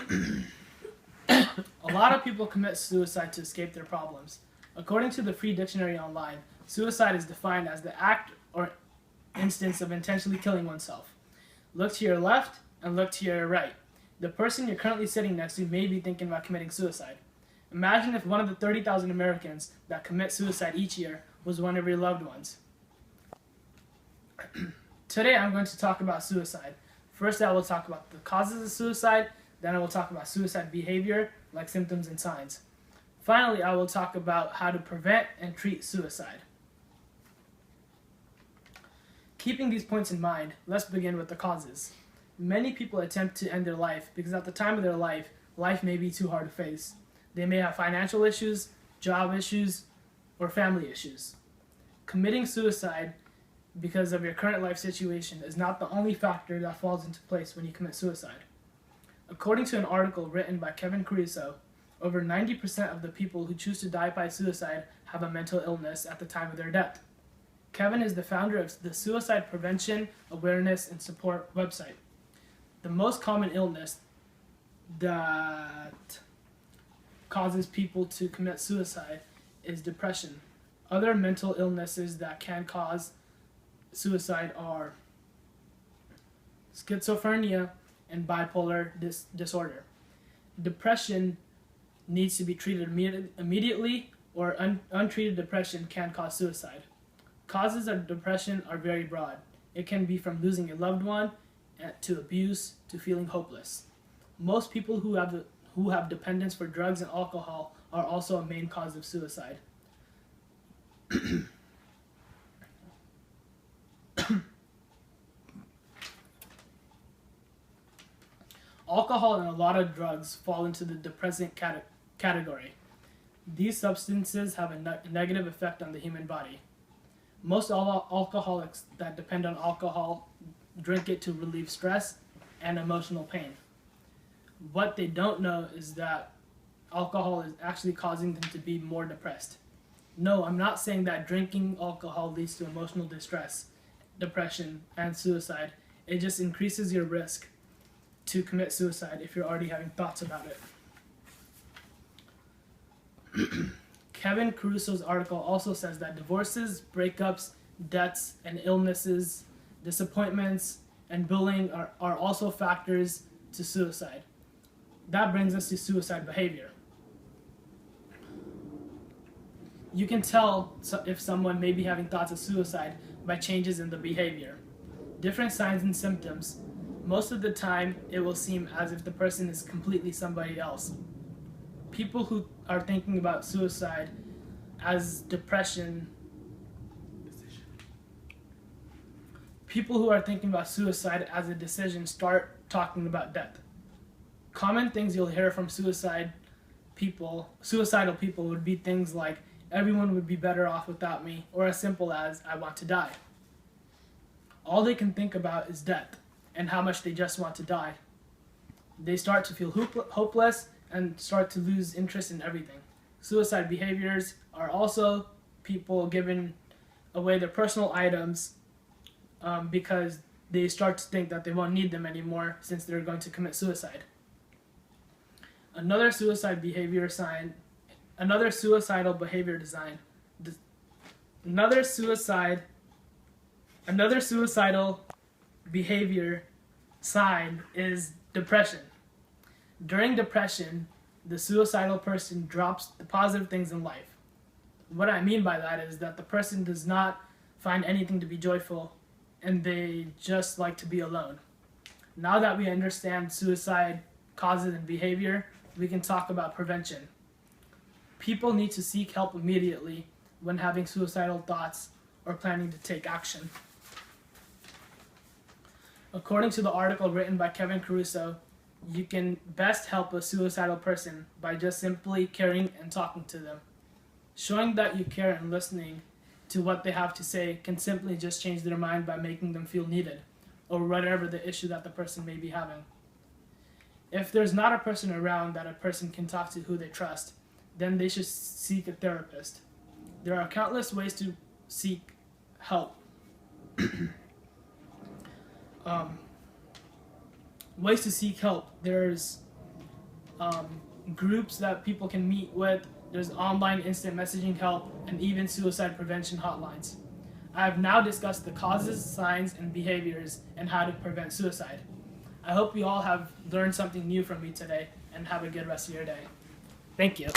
A lot of people commit suicide to escape their problems. According to the Free Dictionary Online, suicide is defined as the act or instance of intentionally killing oneself. Look to your left and look to your right. The person you're currently sitting next to may be thinking about committing suicide. Imagine if one of the 30,000 Americans that commit suicide each year was one of your loved ones. Today I'm going to talk about suicide. First I will talk about the causes of suicide, then I will talk about suicide behavior, like symptoms and signs. Finally, I will talk about how to prevent and treat suicide. Keeping these points in mind, let's begin with the causes. Many people attempt to end their life because at the time of their life, life may be too hard to face. They may have financial issues, job issues, or family issues. Committing suicide because of your current life situation is not the only factor that falls into place when you commit suicide. According to an article written by Kevin Caruso, over 90% of the people who choose to die by suicide have a mental illness at the time of their death. Kevin is the founder of the Suicide Prevention, Awareness, and Support website. The most common illness that causes people to commit suicide is depression. Other mental illnesses that can cause suicide are schizophrenia and bipolar disorder. Depression needs to be treated immediately, or untreated depression can cause suicide. Causes of depression are very broad. It can be from losing a loved one to abuse to feeling hopeless. Most people who have dependence for drugs and alcohol are also a main cause of suicide. Alcohol and a lot of drugs fall into the depressant category. These substances have a negative effect on the human body. Most alcoholics that depend on alcohol drink it to relieve stress and emotional pain. What they don't know is that alcohol is actually causing them to be more depressed. No, I'm not saying that drinking alcohol leads to emotional distress, depression, and suicide. It just increases your risk to commit suicide if you're already having thoughts about it. Kevin Caruso's article also says that divorces, breakups, deaths, and illnesses, disappointments, and bullying are also factors to suicide. That brings us to suicide behavior. You can tell if someone may be having thoughts of suicide by changes in the behavior. Different signs and symptoms. Most of the time, it will seem as if the person is completely somebody else. People who are thinking about suicide as depression, people who are thinking about suicide as a decision start talking about death. Common things you'll hear from suicidal people would be things like, everyone would be better off without me, or as simple as, I want to die. All they can think about is death and how much they just want to die. They start to feel hopeless and start to lose interest in everything. Suicide behaviors are also people giving away their personal items because they start to think that they won't need them anymore since they're going to commit suicide. Another suicidal behavior sign is depression. During depression, the suicidal person drops the positive things in life. What I mean by that is that the person does not find anything to be joyful and they just like to be alone. Now that we understand suicide causes and behavior, we can talk about prevention. People need to seek help immediately when having suicidal thoughts or planning to take action. According to the article written by Kevin Caruso, you can best help a suicidal person by just simply caring and talking to them. Showing that you care and listening to what they have to say can simply just change their mind by making them feel needed, or whatever the issue that the person may be having. If there's not a person around that a person can talk to who they trust, then they should seek a therapist. There are countless ways to seek help. Ways to seek help. There's groups that people can meet with. There's online instant messaging help, and even suicide prevention hotlines. I have now discussed the causes, signs, and behaviors, and how to prevent suicide. I hope you all have learned something new from me today, and have a good rest of your day. Thank you.